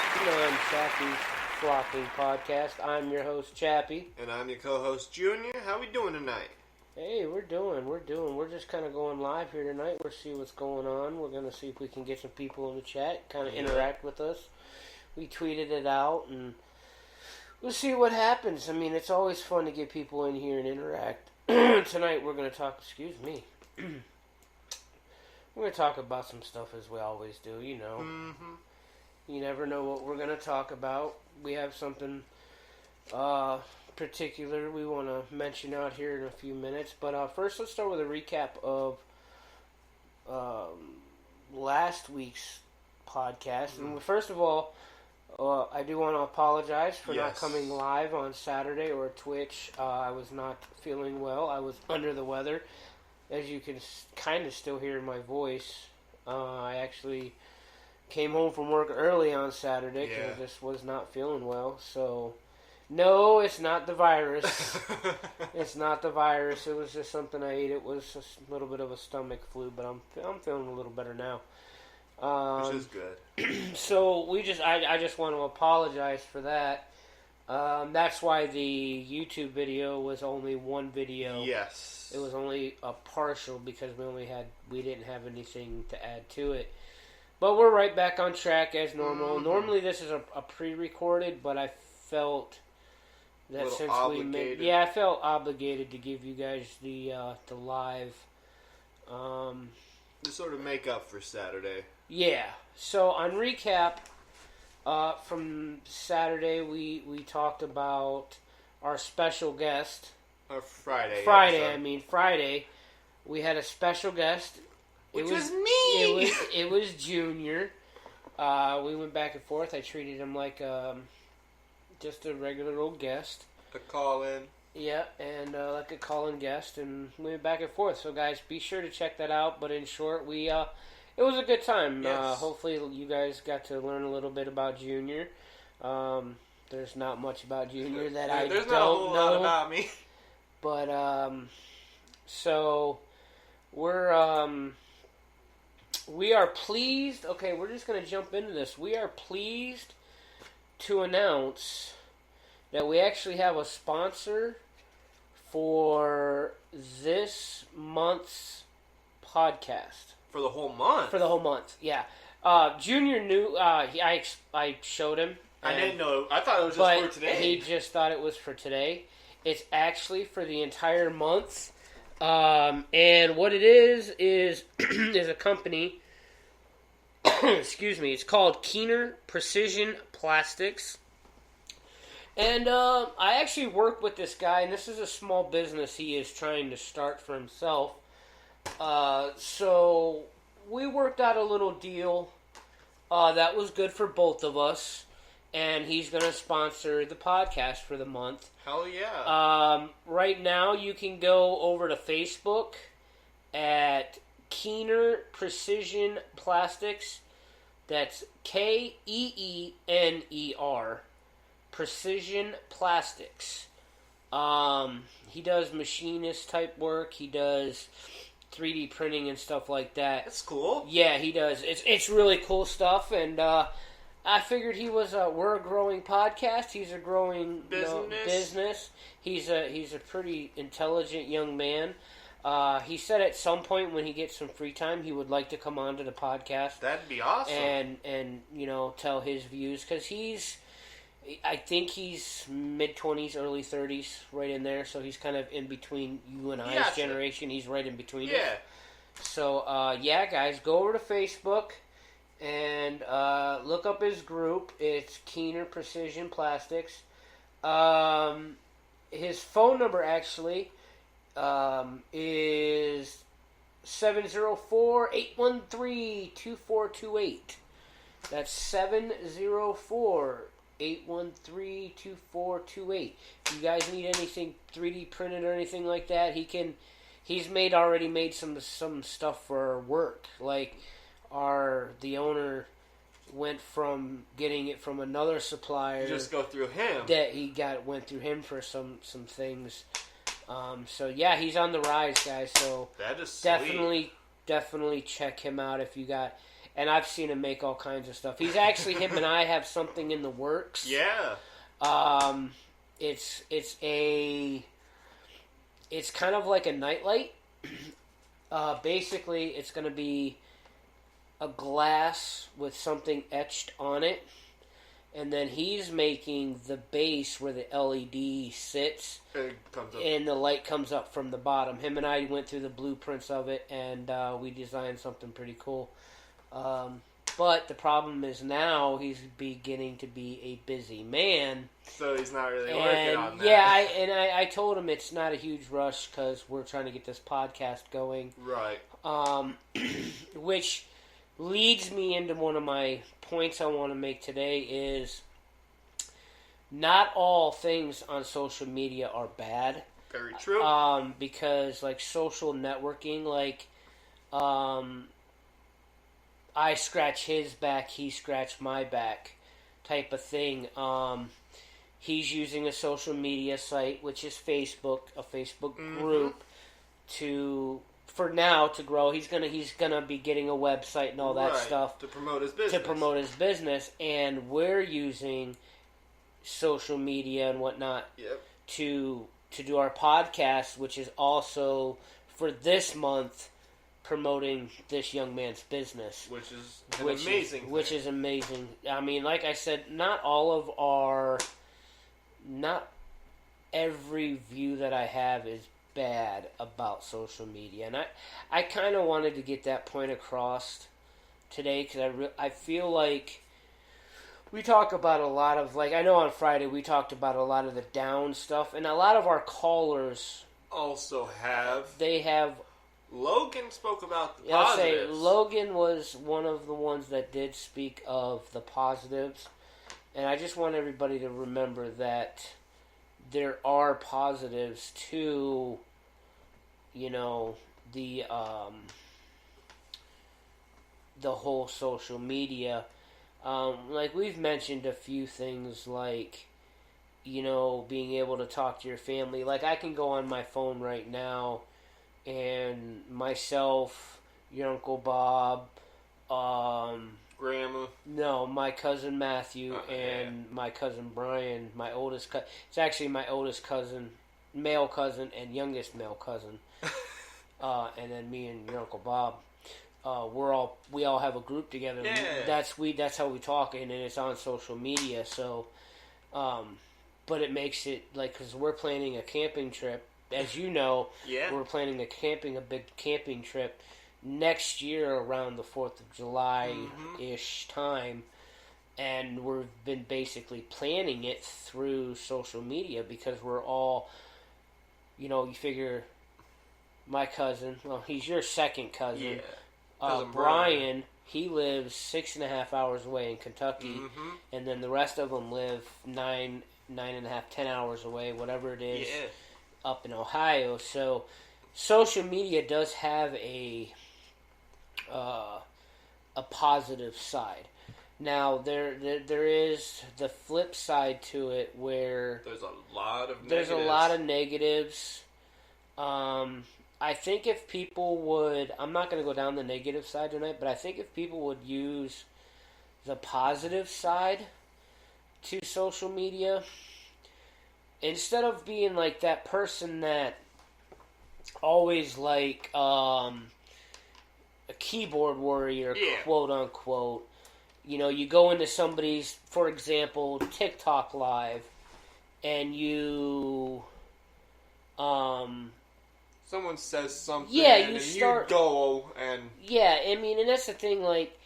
on Chappy's Flocking Podcast. I'm your host, Chappy. And I'm your co-host, Junior. How we doing tonight? Hey, we're doing. We're just kind of going live here tonight. We'll see what's going on. We're going to see if we can get some people in the chat, kind of interact with us. We tweeted it out, and we'll see what happens. I mean, it's always fun to get people in here and interact. Tonight we're going to talk, we're going to talk about some stuff as we always do, you know. Mm-hmm. You never know what we're going to talk about. We have something particular we want to mention out here in a few minutes. But first, let's start with a recap of last week's podcast. Mm-hmm. And first of all, I do want to apologize for not coming live on Saturday or Twitch. I was not feeling well. I was under the weather. As you can kind of still hear my voice, I actually came home from work early on Saturday because I just was not feeling well. So, no, it's not the virus. It's not the virus. It was just something I ate. It was a little bit of a stomach flu, but I'm feeling a little better now. Which is good. So I just want to apologize for that. That's why the YouTube video was only one video. Yes. It was only a partial because we didn't have anything to add to it. But we're right back on track as normal. Mm-hmm. Normally this is a pre-recorded, but I felt that since obligated. I felt obligated to give you guys the live. To sort of make up for Saturday. Yeah. So on recap from Saturday, we talked about our special guest. Or Friday. Friday. We had a special guest. Which was me! It was Junior. We went back and forth. I treated him like just a regular old guest. A call-in. Yeah, and like a call-in guest, and we went back and forth. So guys, be sure to check that out. But in short, it was a good time. Yes. Hopefully you guys got to learn a little bit about Junior. There's not much about Junior that I don't know. There's not a whole lot about me. But, so, we are pleased, okay, we're just going to jump into this. We are pleased to announce that we actually have a sponsor for this month's podcast. For the whole month? For the whole month, yeah. Junior knew, I showed him. I didn't know, I thought it was just for today. He just thought it was for today. It's actually for the entire month. And what it is a company, excuse me, it's called Keener Precision Plastics. And I actually work with this guy, and this is a small business he is trying to start for himself. So we worked out a little deal that was good for both of us. And he's going to sponsor the podcast for the month. Hell yeah. Right now, you can go over to Facebook at Keener Precision Plastics. That's Keener Precision Plastics. He does machinist type work. He does 3D printing and stuff like that. That's cool. Yeah, he does. It's really cool stuff, and I figured we're a growing podcast. He's a growing business. He's a pretty intelligent young man. He said at some point when he gets some free time, he would like to come on to the podcast. That'd be awesome. And tell his views, because I think he's mid-20s, early 30s, right in there. So he's kind of in between you and I's generation. He's right in between us. So, guys, go over to Facebook and look up his group. It's Keener Precision Plastics. His phone number actually is 704-813-2428. That's 704-813-2428. If you guys need anything 3D printed or anything like that, he's already made some stuff for work. Like the owner went from getting it from another supplier. You just go through him. That went through him for some things. So yeah, he's on the rise, guys. So that is definitely check him out if you got. and I've seen him make all kinds of stuff. He's actually, him and I have something in the works. Yeah. It's kind of like a nightlight. Basically, it's going to be a glass with something etched on it. And then he's making the base where the LED sits, and the light comes up from the bottom. Him and I went through the blueprints of it, and we designed something pretty cool. But the problem is now he's beginning to be a busy man. So he's not really working on that. Yeah, I told him it's not a huge rush because we're trying to get this podcast going. Right. Which leads me into one of my points I want to make today is not all things on social media are bad. Very true. Because like social networking, like I scratch his back, he scratched my back type of thing. He's using a social media site, which is Facebook, a Facebook group, to grow. He's gonna be getting a website and all that stuff to promote his business. And we're using social media and whatnot to do our podcast, which is also for this month promoting this young man's business, which is amazing. Which is amazing. I mean, like I said, not every view that I have is bad about social media, and I kind of wanted to get that point across today because I feel like we talk about a lot of, like, I know on Friday we talked about a lot of the down stuff, and a lot of our callers also have. Logan spoke about the positives. I'll say Logan was one of the ones that did speak of the positives, and I just want everybody to remember that there are positives to, the whole social media. Like we've mentioned a few things like, being able to talk to your family. Like I can go on my phone right now and myself, your Uncle Bob, Grandma. No, my cousin Matthew and my cousin Brian, my oldest cousin. It's actually my oldest cousin, male cousin, and youngest male cousin. And then me and your Uncle Bob. We all have a group together. Yeah. That's how we talk, and it's on social media. So, but it makes it like, because we're planning a camping trip, as you know. Yeah. We're planning a big camping trip next year around the 4th of July-ish time, and we've been basically planning it through social media because we're all, you figure my cousin, well, he's your second cousin, Brian, he lives 6.5 hours away in Kentucky, and then the rest of them live 9.5, 10 hours away, whatever it is, up in Ohio. So social media does have a positive side. Now there is the flip side to it where there's a lot of negatives. I think if people would, I'm not going to go down the negative side tonight, but I think if people would use the positive side to social media, instead of being like that person that always like a keyboard warrior, quote unquote, you go into somebody's, for example, TikTok live, and someone says something, you go and... Yeah, I mean, and that's the thing, like,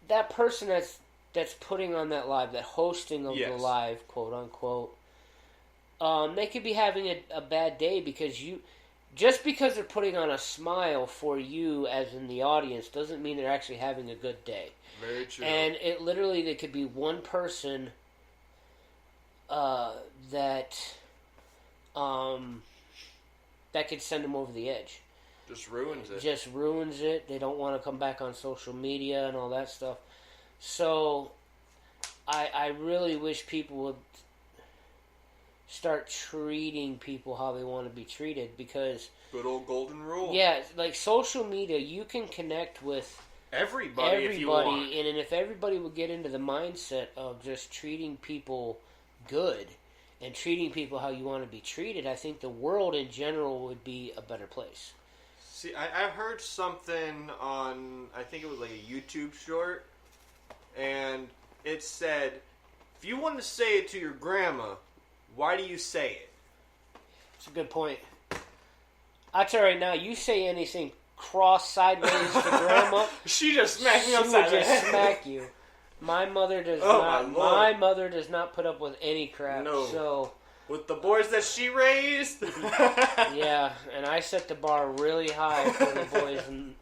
that person that's putting on that live, that hosting of the live, quote unquote, they could be having a bad day because just because they're putting on a smile for you as in the audience doesn't mean they're actually having a good day. Very true. And there could be one person that could send them over the edge. Just ruins it. They don't want to come back on social media and all that stuff. So I really wish people would start treating people how they want to be treated, because good old golden rule. Yeah, like social media, you can connect with Everybody, if you want. And if everybody would get into the mindset of just treating people good and treating people how you want to be treated, I think the world in general would be a better place. See, I heard something on, I think it was like a YouTube short, and it said, if you want to say it to your grandma, why do you say it? It's a good point. I'll tell you right now, you say anything cross sideways to grandma, she just smacked me upside the head. She would just smack you. My mother does not. My mother does not put up with any crap. No. So with the boys that she raised. Yeah, and I set the bar really high for the boys and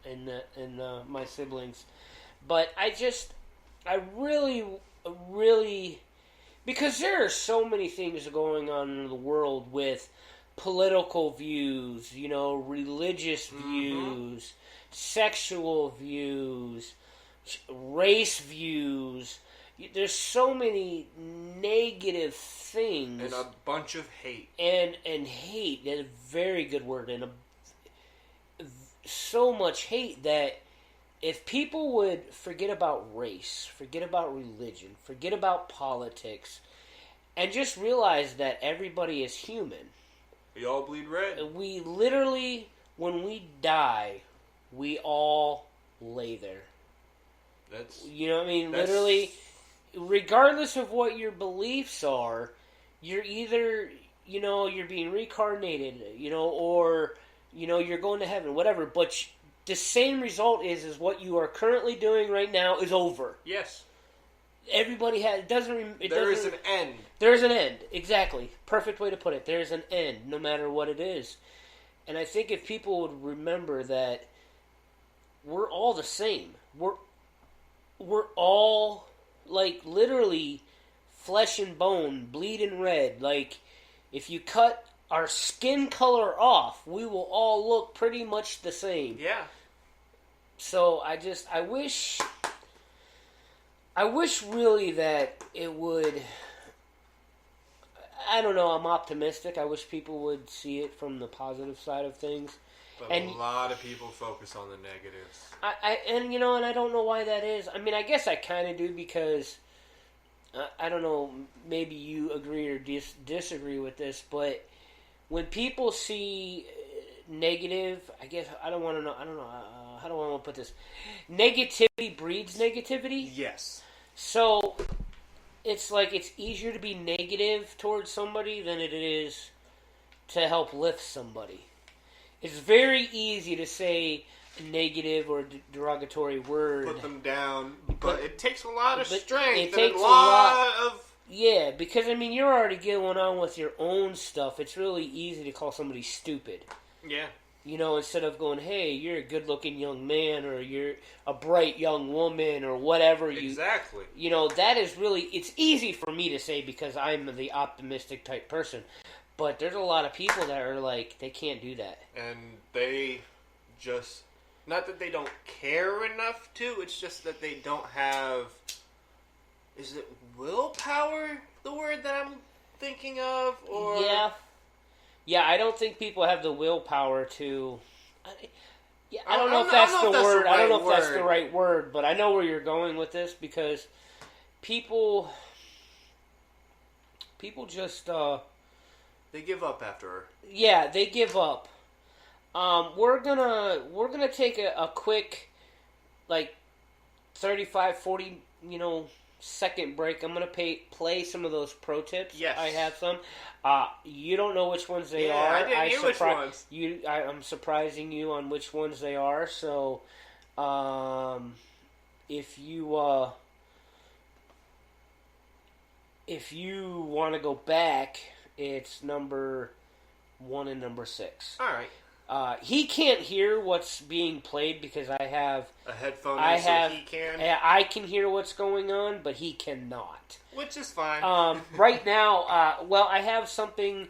my siblings. But I really, because there are so many things going on in the world with political views, religious views, sexual views, race views. There's so many negative things. And a bunch of hate. And hate, that's a very good word. And so much hate that if people would forget about race, forget about religion, forget about politics, and just realize that everybody is human. We all bleed red. We literally, when we die, we all lay there. You know what I mean? Literally, regardless of what your beliefs are, you're either, you're being reincarnated, or, you're going to heaven, whatever. But the same result is what you are currently doing right now is over. Yes. Everybody has. There is an end. There is an end. Exactly. Perfect way to put it. There is an end, no matter what it is. And I think if people would remember that we're all the same. We're all, like, literally flesh and bone, bleeding red. Like, if you cut our skin color off, we will all look pretty much the same. Yeah. So I wish really that it would. I don't know. I'm optimistic. I wish people would see it from the positive side of things. But a lot of people focus on the negatives. And I don't know why that is. I mean, I guess I kind of do because I don't know. Maybe you agree or disagree with this, but when people see negative, I guess I don't want to know. I don't know. How do I want to put this? Negativity breeds negativity. Yes. So it's like it's easier to be negative towards somebody than it is to help lift somebody. It's very easy to say a negative or derogatory word. Put them down, but it takes a lot of strength. It takes a lot of... Yeah, because, you're already going on with your own stuff. It's really easy to call somebody stupid. Yeah. Instead of going, hey, you're a good-looking young man, or you're a bright young woman, or whatever. Exactly. That is really... It's easy for me to say because I'm the optimistic type person. But there's a lot of people that are like, they can't do that. And they just... Not that they don't care enough to, it's just that they don't have... Is it willpower, the word that I'm thinking of? Or... Yeah, I don't think people have the willpower to... I don't know if that's the word. I don't know if that's the right word, but I know where you're going with this because people just... They give up after. Yeah, they give up. We're gonna take a quick, 35, 40, second break. I'm gonna play some of those pro tips. Yes, I have some. You don't know which ones they are. I didn't hear which ones. I'm surprising you on which ones they are. So, if you want to go back, it's number 1 and number 6. All right. He can't hear what's being played because I have a headphone. He can. I can hear what's going on, but he cannot. Which is fine. Right now, I have something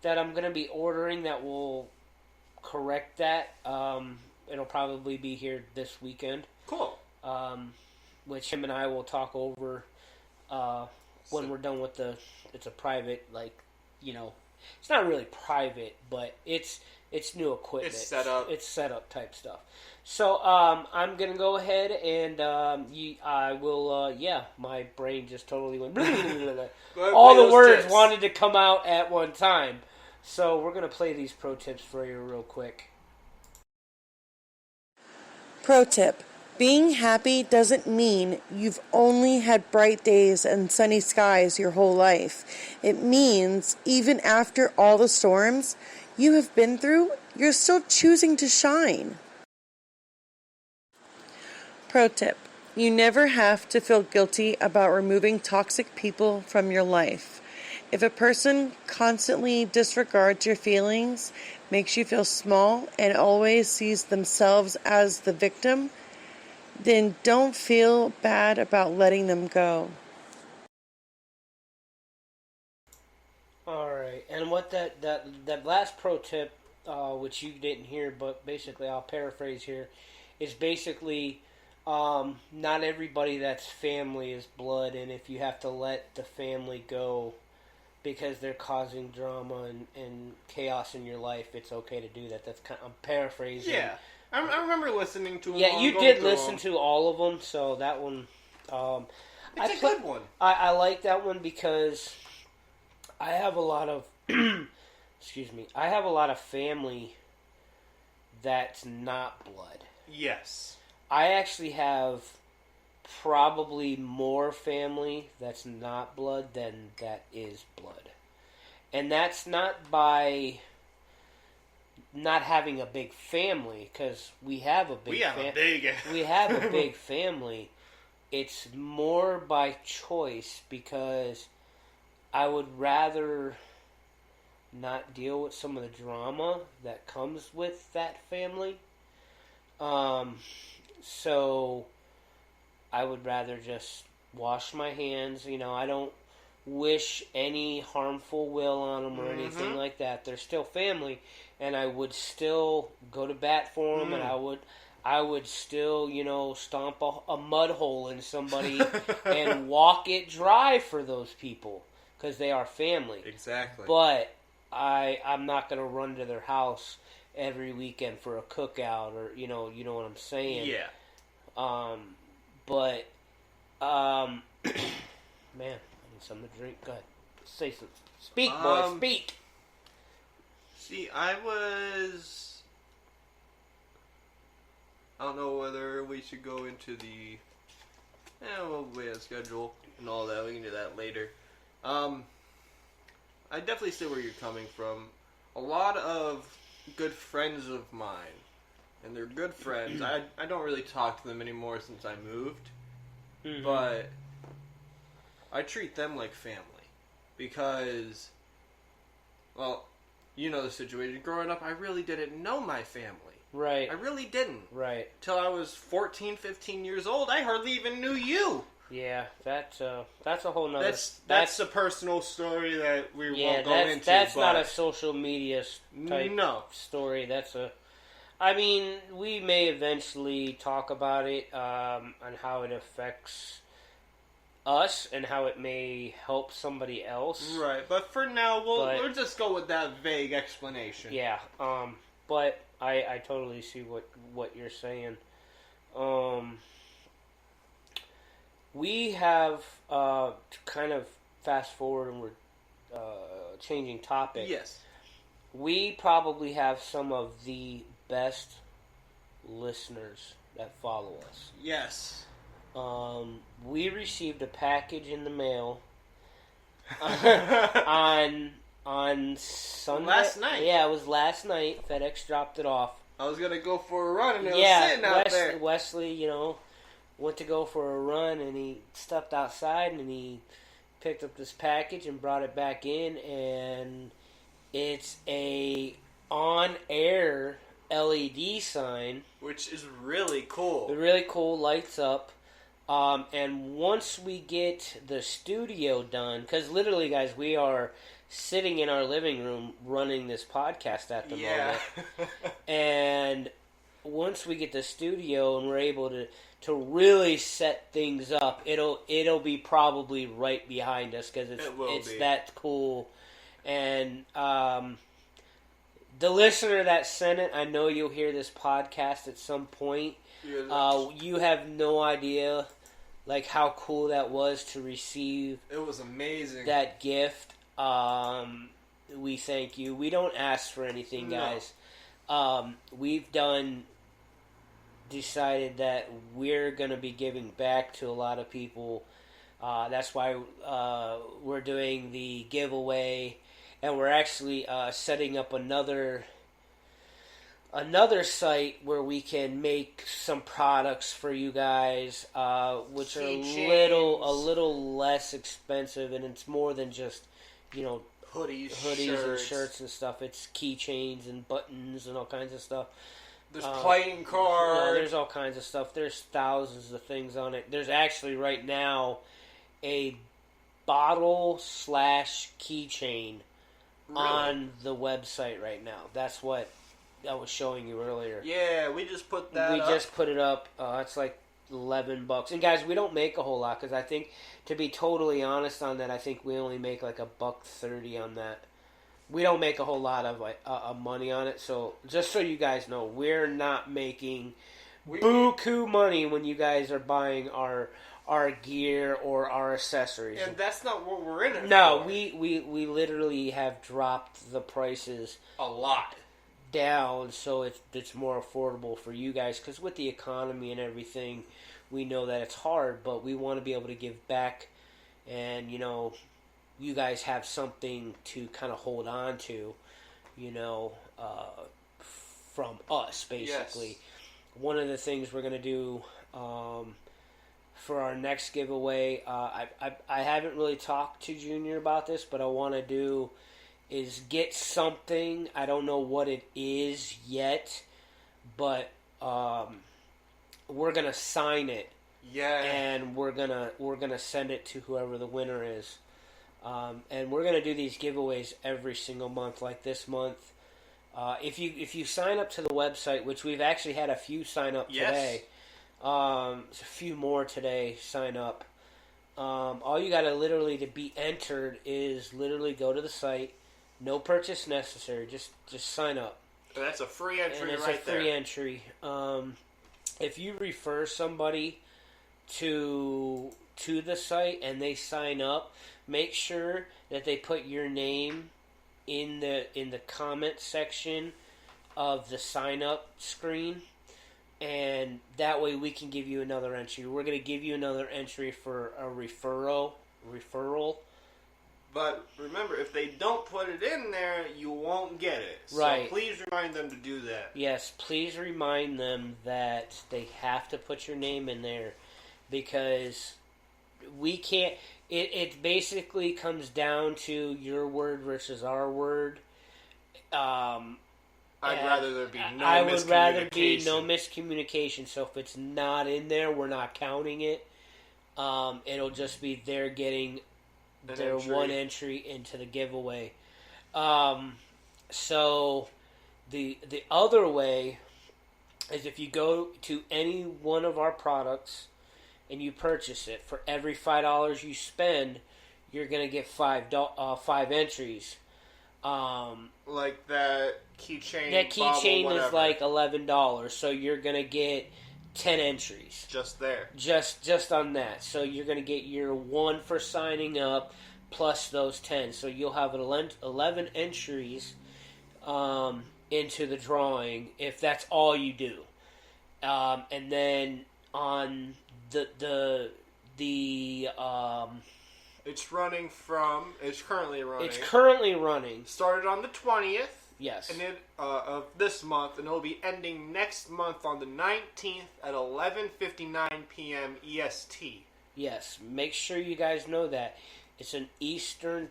that I'm going to be ordering that will correct that. It'll probably be here this weekend. Cool. Which him and I will talk over when we're done with it's a private, it's not really private, but it's new equipment. It's setup type stuff. So I'm gonna go ahead and I will. My brain just totally went. All the words tips wanted to come out at one time. So we're gonna play these pro tips for you real quick. Pro tip. Being happy doesn't mean you've only had bright days and sunny skies your whole life. It means even after all the storms you have been through, you're still choosing to shine. Pro tip. You never have to feel guilty about removing toxic people from your life. If a person constantly disregards your feelings, makes you feel small, and always sees themselves as the victim, then don't feel bad about letting them go. Alright, and what that last pro tip, which you didn't hear, but basically I'll paraphrase here, is basically not everybody that's family is blood, and if you have to let the family go because they're causing drama and chaos in your life, it's okay to do that. I'm paraphrasing. Yeah. I remember listening to them. Yeah, you did listen to all of them, so that one... it's a good one. I like that one because I have a lot of... excuse me. I have a lot of family that's not blood. Yes. I actually have probably more family that's not blood than that is blood. And that's not by... not having a big family, because we have a big family. It's more by choice, because I would rather not deal with some of the drama that comes with that family. So I would rather just wash my hands. I don't wish any harmful will on them or anything like that. They're still family. And I would still go to bat for them, and I would still, stomp a mud hole in somebody and walk it dry for those people, because they are family. Exactly. But I'm not going to run to their house every weekend for a cookout, or you know what I'm saying. Yeah. Man, I need something to drink. Go ahead, say something. Speak, boy, speak. See, I don't know whether we should go into the... we have a schedule and all that. We can do that later. I definitely see where you're coming from. A lot of good friends of mine, and they're good friends. I don't really talk to them anymore since I moved. Mm-hmm. But I treat them like family. Because, well... you know the situation. Growing up, I really didn't know my family. Right. I really didn't. Right. Till I was 14, 15 years old, I hardly even knew you. Yeah, that's a whole nother... That's a personal story that we won't go into. That's not a social media type story. That's a... I mean, we may eventually talk about it, and how it affects us and how it may help somebody else. Right, but for now, we'll just go with that vague explanation. Yeah, but I totally see what you're saying. We have, to kind of fast forward and we're changing topic. Yes. We probably have some of the best listeners that follow us. Yes. We received a package in the mail on Sunday. Last night. Yeah, it was last night. FedEx dropped it off. I was gonna go for a run, and it was sitting out there. Wesley, went to go for a run, and he stepped outside, and he picked up this package and brought it back in, and it's a on-air LED sign, which is really cool. Really cool, lights up. And once we get the studio done, because literally, guys, we are sitting in our living room running this podcast at the moment. And once we get the studio and we're able to really set things up, it'll be probably right behind us, because it's that cool. And the listener that sent it, I know you'll hear this podcast at some point. You have no idea, like, how cool that was to receive. It was amazing. That gift. We thank you. We don't ask for anything, guys. We've decided that we're going to be giving back to a lot of people. That's why we're doing the giveaway, and we're actually setting up another site where we can make some products for you guys, which are a little less expensive, and it's more than just, hoodies and shirts and stuff. It's keychains and buttons and all kinds of stuff. There's playing cards. There's all kinds of stuff. There's thousands of things on it. There's actually right now a bottle / keychain on the website right now. That's what I was showing you earlier. Yeah, we just put that up. We just put it up. It's like $11. And guys, we don't make a whole lot because I think, to be totally honest on that, I think we only make like $1.30 on that. We don't make a whole lot of money on it. So just so you guys know, we're not making buku money when you guys are buying our gear or our accessories. And that's not what we're in it for. No, we literally have dropped the prices a lot down so it's more affordable for you guys, because with the economy and everything, we know that it's hard, but we want to be able to give back, and you guys have something to kind of hold on to, from us, basically. Yes. One of the things we're going to do for our next giveaway, I haven't really talked to Junior about this, but I want to do is get something. I don't know what it is yet, but we're going to sign it. Yeah. And we're gonna send it to whoever the winner is. And we're gonna do these giveaways every single month, like this month. If you sign up to the website, which we've actually had a few sign up today, a few more today sign up. All you gotta literally to be entered is literally go to the site, no purchase necessary, just sign up. So that's a free entry, and it's right there. It's a free entry. If you refer somebody to the site and they sign up, make sure that they put your name in the comment section of the sign up screen, and that way we can give you another entry. We're going to give you another entry for a referral. But remember, if they don't put it in there, you won't get it. Right. So please remind them to do that. Yes, please remind them that they have to put your name in there, because we can't. It basically comes down to your word versus our word. I'd rather there be no miscommunication. I would rather be no miscommunication. So if it's not in there, we're not counting it. It'll just be they're getting their one entry into the giveaway. So the other way is if you go to any one of our products and you purchase it, for every $5 you spend, you're gonna get five entries. Like that keychain. That keychain is like $11, so you're gonna get 10 entries. Just there. Just on that. So you're gonna get your 1 for signing up plus those 10. So you'll have 11 entries into the drawing if that's all you do. And then on the it's currently running. It's currently running. Started on the 20th. Yes. And of this month, and it'll be ending next month on the 19th at 11:59 p.m. EST. Yes. Make sure you guys know that it's an Eastern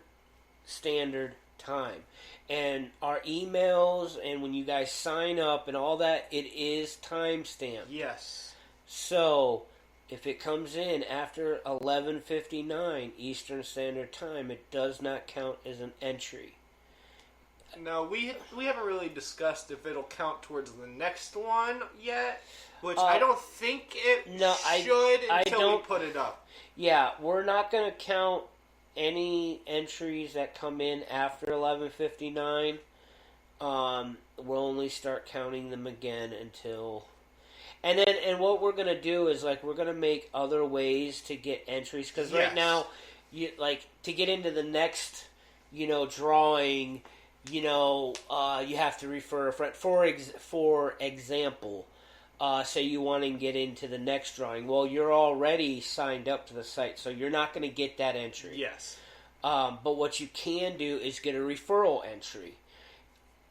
Standard Time. And our emails and when you guys sign up and all that, it is timestamped. Yes. So if it comes in after 11:59 Eastern Standard Time, it does not count as an entry. No, we haven't really discussed if it'll count towards the next one yet, which I don't think it should until we put it up. Yeah, we're not going to count any entries that come in after 11:59, we'll only start counting them again until. And what we're gonna do is we're gonna make other ways to get entries because right now, to get into the next, drawing, you have to refer a friend. For example, say you want to get into the next drawing. Well, you're already signed up to the site, so you're not going to get that entry. Yes. But what you can do is get a referral entry,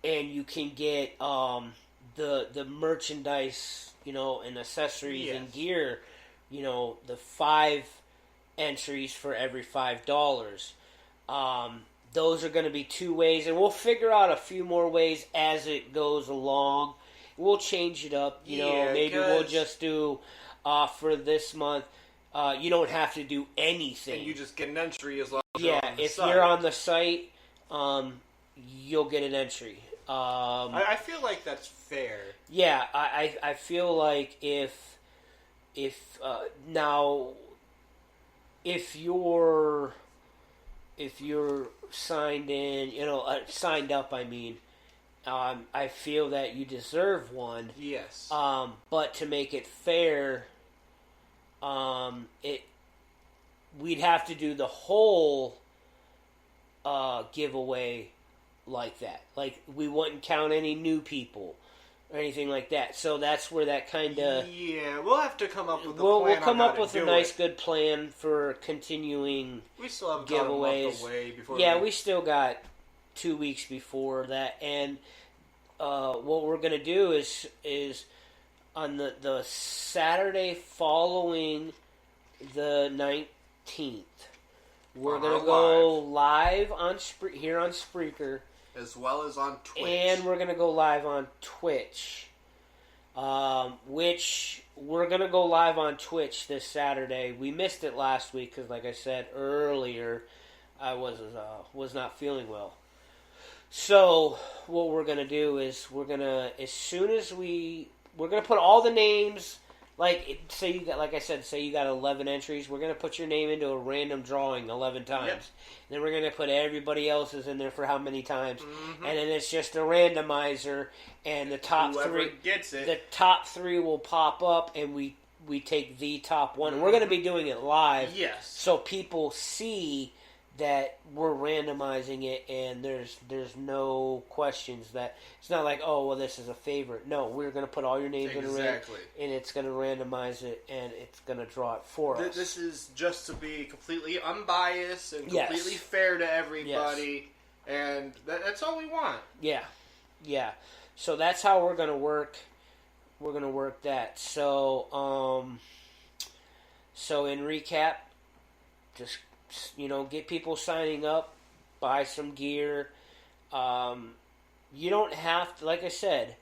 and you can get the merchandise, and accessories and gear, the 5 entries for every $5. Those are going to be 2 ways, and we'll figure out a few more ways as it goes along. We'll change it up, maybe we'll just do, for this month, you don't have to do anything. And you just get an entry as long as you're on the site. You're on the site, you'll get an entry. I feel like that's fair. Yeah, I feel like if you're signed in, signed up, I mean, I feel that you deserve one. Yes. But to make it fair, we'd have to do the whole giveaway like that. Like, we wouldn't count any new people or anything like that. So that's where that kind of... Yeah, we'll have to come up with a plan. We'll come up with a nice, good plan for continuing we still have giveaways. A month away before we still got 2 weeks before that. And what we're going to do is on the Saturday following the 19th, we're going to go live on here on Spreaker. As well as on Twitch. And we're going to go live on Twitch. Which we're going to go live on Twitch this Saturday. We missed it last week because, like I said earlier, I was not feeling well. So what we're going to do is we're going to, as soon as we're going to put all the names, say you got 11 entries, we're going to put your name into a random drawing 11 times. Yep. Then we're going to put everybody else's in there for how many times. Mm-hmm. And then it's just a randomizer, and the top Whoever gets it. The top 3 will pop up, and we take the top one. And we're going to be doing it live. Yes. So people see that we're randomizing it, and there's no questions that it's not like, oh, well, this is a favorite. No, we're going to put all your names in a random, and it's going to randomize it, and it's going to draw it for us. This is just to be completely unbiased and completely fair to everybody, and that's all we want. Yeah. So that's how we're going to work. We're going to work that. So in recap, just get people signing up, buy some gear. You don't have to, like I said,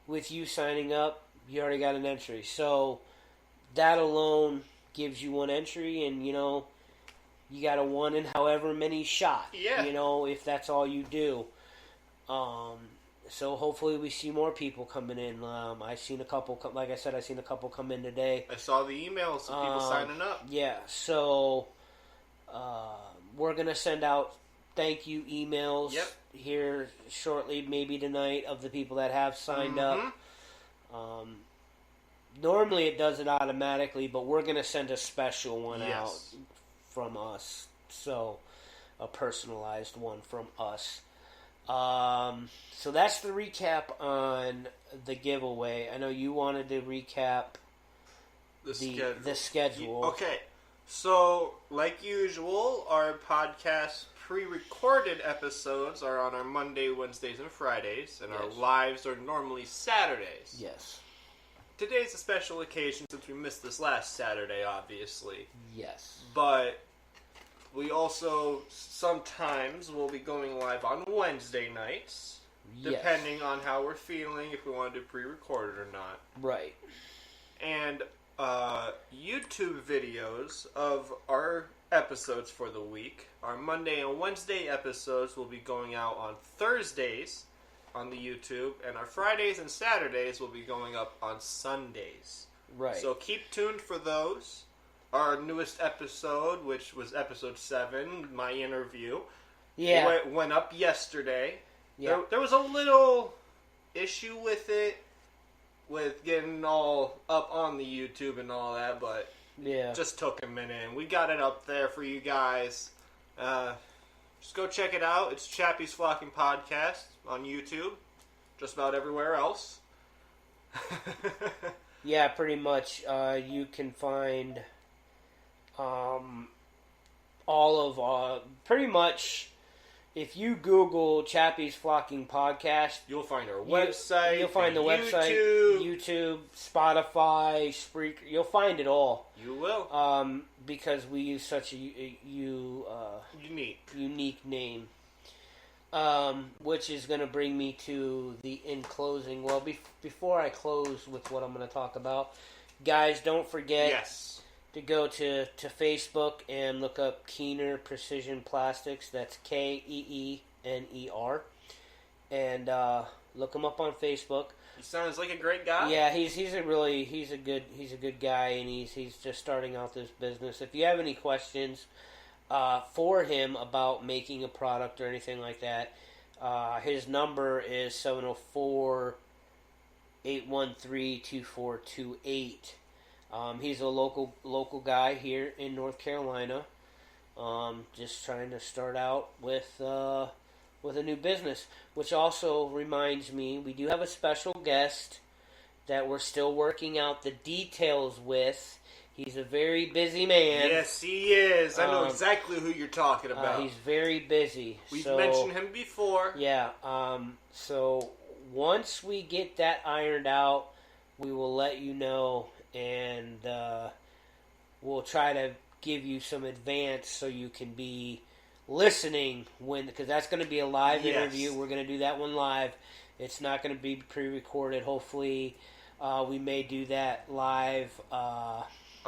with you signing up, you already got an entry. So that alone gives you 1 entry, and, you got a 1 in however many shot. Yeah. If that's all you do. So hopefully we see more people coming in. I've seen a couple, like I said, I seen a couple come in today. I saw the emails of people signing up. Yeah, so... we're going to send out thank you emails here shortly, maybe tonight, of the people that have signed up. Normally it does it automatically, but we're going to send a special one out from us. So, a personalized one from us. So that's the recap on the giveaway. I know you wanted to recap the schedule. Okay. So, like usual, our podcast pre-recorded episodes are on our Monday, Wednesdays, and Fridays, and our lives are normally Saturdays. Yes. Today's a special occasion since we missed this last Saturday, obviously. Yes. But we also sometimes will be going live on Wednesday nights, depending on how we're feeling, if we want to do pre-recorded or not. Right. And YouTube videos of our episodes for the week. Our Monday and Wednesday episodes will be going out on Thursdays on the YouTube, and our Fridays and Saturdays will be going up on Sundays. Right. So keep tuned for those. our newest episode, which was episode 7, my interview, went up yesterday. Yeah. There was a little issue with it, with getting all up on the YouTube and all that, but just took a minute. And we got it up there for you guys. Just go check it out. It's Chappy's Flocking Podcast on YouTube. Just about everywhere else. Yeah, pretty much. You can find all of pretty much. If you Google Chappy's Flocking Podcast, you'll find our website. You'll find the website, YouTube, Spotify, Spreaker. You'll find it all. You will. Because we use such a unique name. Which is going to bring me to the in closing. Well, before I close with what I'm going to talk about, guys, don't forget to go to Facebook and look up Keener Precision Plastics. That's Keener, and look him up on Facebook. He sounds like a great guy. Yeah, he's a good guy, and he's just starting out this business. If you have any questions for him about making a product or anything like that, his number is 704-813-2428. He's a local guy here in North Carolina, just trying to start out with a new business. Which also reminds me, we do have a special guest that we're still working out the details with. He's a very busy man. Yes, he is. I know exactly who you're talking about. He's very busy. We've mentioned him before. Yeah. So once we get that ironed out, we will let you know, and we'll try to give you some advance so you can be listening because that's going to be a live interview. We're going to do that one live. It's not going to be pre-recorded. Hopefully, we may do that live. On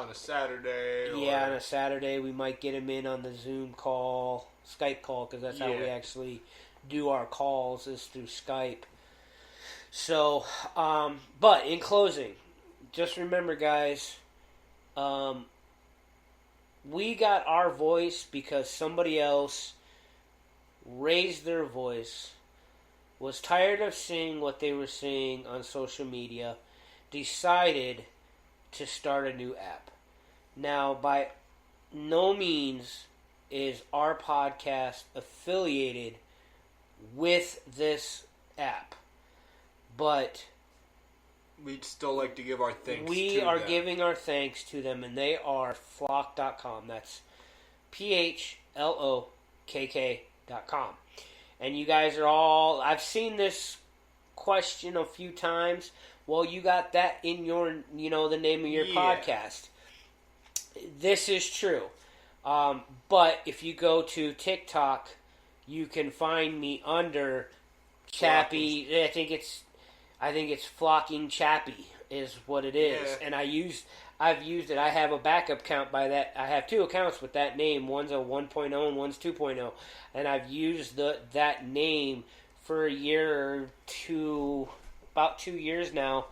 a Saturday. Yeah, on a Saturday. We might get him in on the Zoom call, Skype call, because that's how we actually do our calls, is through Skype. So, but in closing, just remember, guys, we got our voice because somebody else raised their voice, was tired of seeing what they were seeing on social media, decided to start a new app. Now, by no means is our podcast affiliated with this app, but we'd still like to give our thanks to them. We are giving our thanks to them, and they are Flock.com. That's PHLOKK.com. And you guys are all... I've seen this question a few times. Well, you got that in your, the name of your podcast. This is true. But if you go to TikTok, you can find me under Chappy. I think it's Flocking Chappy is what it is. Yeah. And I've used it. I have a backup account by that. I have 2 accounts with that name. One's a 1.0 and one's 2.0. And I've used that name for a year or two, about 2 years now,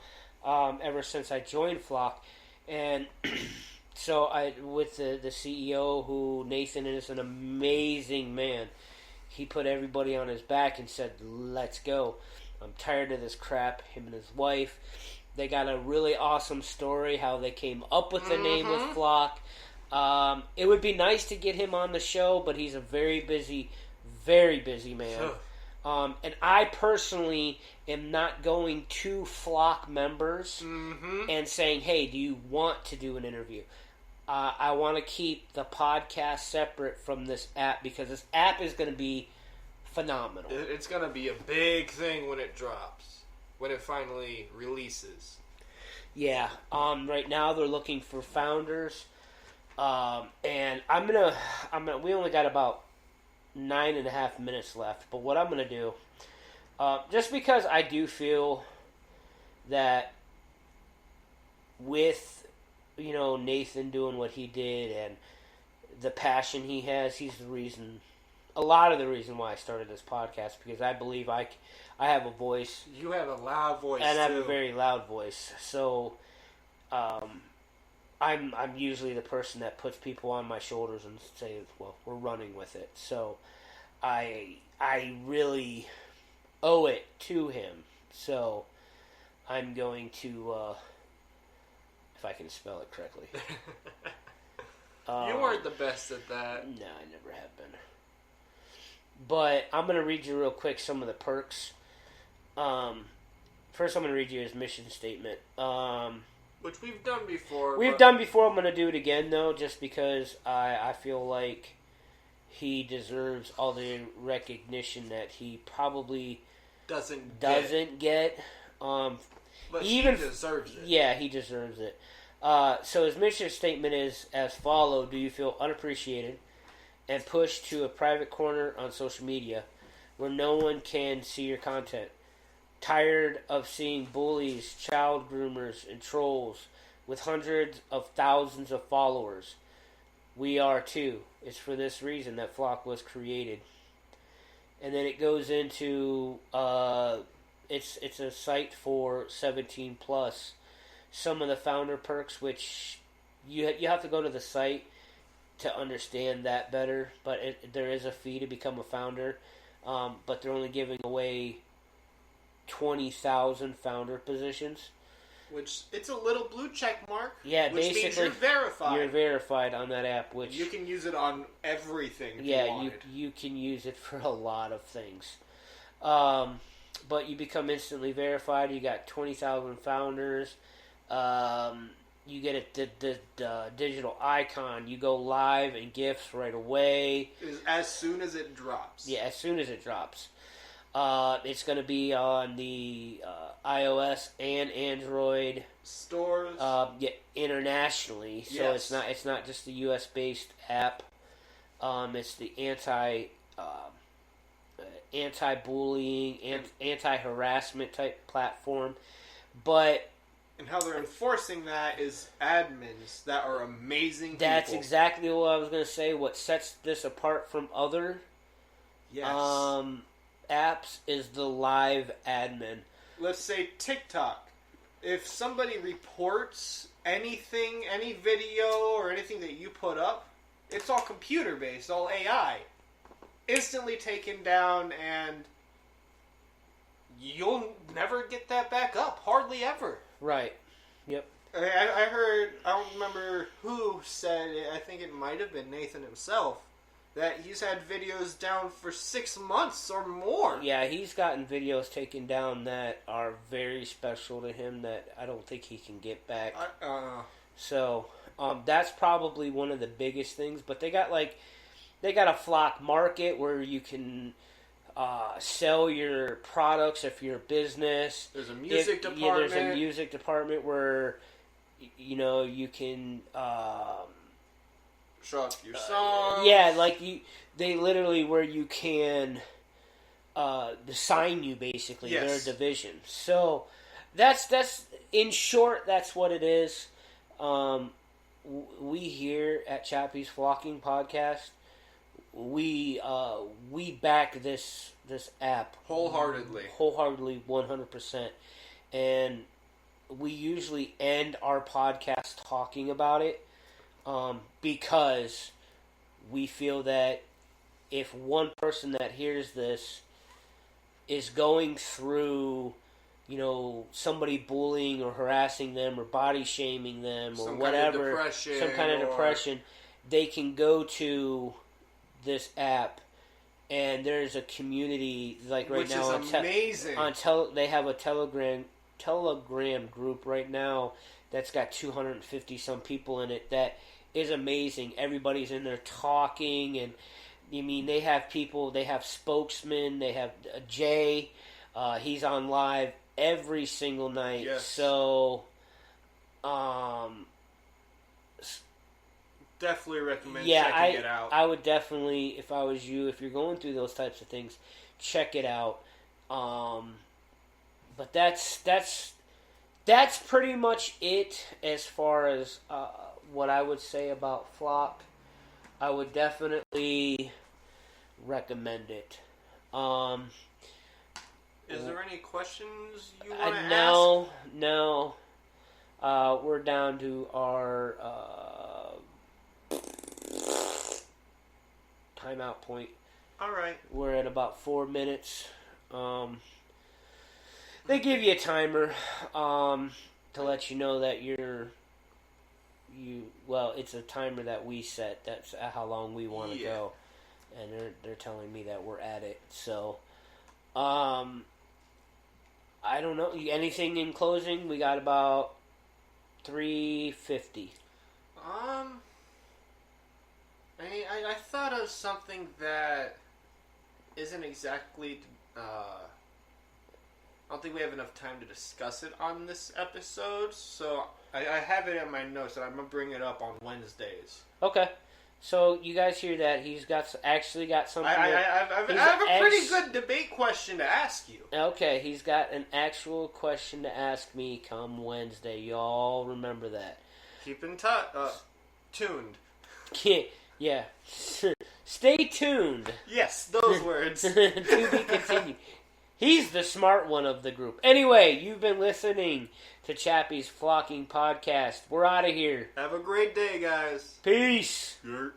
ever since I joined Flock. And so with the CEO, who Nathan is an amazing man. He put everybody on his back and said, let's go. I'm tired of this crap. Him and his wife. They got a really awesome story how they came up with the name of Flock. It would be nice to get him on the show, but he's a very busy man. Sure. And I personally am not going to Flock members and saying, hey, do you want to do an interview? I want to keep the podcast separate from this app because this app is going to be phenomenal. It's going to be a big thing when it drops, when it finally releases. Yeah. Right now they're looking for founders. And we only got about 9.5 minutes left. But what I'm going to do, just because I do feel that with, Nathan doing what he did and the passion he has, he's a lot of the reason why I started this podcast, because I believe I have a voice. You have a loud voice, and I have a very loud voice. So, I'm usually the person that puts people on my shoulders and says, well, we're running with it. So I really owe it to him. So I'm going to, if I can spell it correctly. You weren't the best at that. No, I never have been. But I'm going to read you real quick some of the perks. First, I'm going to read you his mission statement. Which we've done before. We've done before. I'm going to do it again, though, just because I feel like he deserves all the recognition that he probably doesn't get. But he deserves it. Yeah, he deserves it. So his mission statement is as follows: do you feel unappreciated and pushed to a private corner on social media where no one can see your content? Tired of seeing bullies, child groomers, and trolls with hundreds of thousands of followers? We are too. It's for this reason that Flock was created. And then it goes into it's a site for 17 plus. Some of the founder perks, which you have to go to the site to understand that better. But there is a fee to become a founder. But they're only giving away 20,000 founder positions. Which, it's a little blue check mark. Yeah, which basically, means you're verified. You're verified on that app, which... You can use it on everything if yeah, you wanted. you can use it for a lot of things. But you become instantly verified. You got 20,000 founders. You get the digital icon. You go live and gifts right away. As soon as it drops. Yeah, as soon as it drops. It's going to be on the iOS and Android stores. Yeah, internationally. So yes. it's not just the US based app. It's the anti-bullying, anti-harassment type platform. But and how they're enforcing that is admins that are amazing people. That's exactly what I was going to say. What sets this apart from other apps is the live admin. Let's say TikTok. If somebody reports anything, any video or anything that you put up, it's all computer based, all AI. Instantly taken down, and you'll never get that back up. Hardly ever. Right. Yep. I heard, I don't remember who said it, I think it might have been Nathan himself, that he's had videos down for 6 months or more. Yeah, he's gotten videos taken down that are very special to him that I don't think he can get back. So, that's probably one of the biggest things. But they got a Flock market where you can sell your products if you're a business. There's a music department. Yeah, there's a music department where, you can... show off your songs. Yeah, they literally where you can sign you basically. Yes. Their division. So that's in short. That's what it is. We here at Chappy's Flocking Podcast, we back this app wholeheartedly, 100%, and we usually end our podcast talking about it. Because we feel that if one person that hears this is going through, somebody bullying or harassing them or body shaming them or whatever, some kind of depression, they can go to this app and there's a community like right which now is amazing. They have a Telegram group right now that's got 250 some people in it that is amazing. Everybody's in there talking, and they have people. They have spokesmen. They have Jay. He's on live every single night. Yes. So, definitely recommend checking it out. I would definitely, if I was you, if you're going through those types of things, check it out. But that's pretty much it as far as what I would say about Flock. I would definitely recommend it. Is there any questions you want to ask? No. we're down to our timeout point. All right. We're at about 4 minutes. They give you a timer to let you know that well, it's a timer that we set. That's how long we want to go, and they're telling me that we're at it. So, I don't know. Anything in closing? We got about 3:50. I thought of something that isn't exactly. I don't think we have enough time to discuss it on this episode, so I have it in my notes, and I'm going to bring it up on Wednesdays. Okay. So, you guys hear that? He's actually got something... I have a pretty good debate question to ask you. Okay, he's got an actual question to ask me come Wednesday. Y'all remember that. Keep in tuned. Yeah. Stay tuned. Yes, those words. To be continued. He's the smart one of the group. Anyway, you've been listening to Chappy's Flocking Podcast. We're out of here. Have a great day, guys. Peace. Yurt.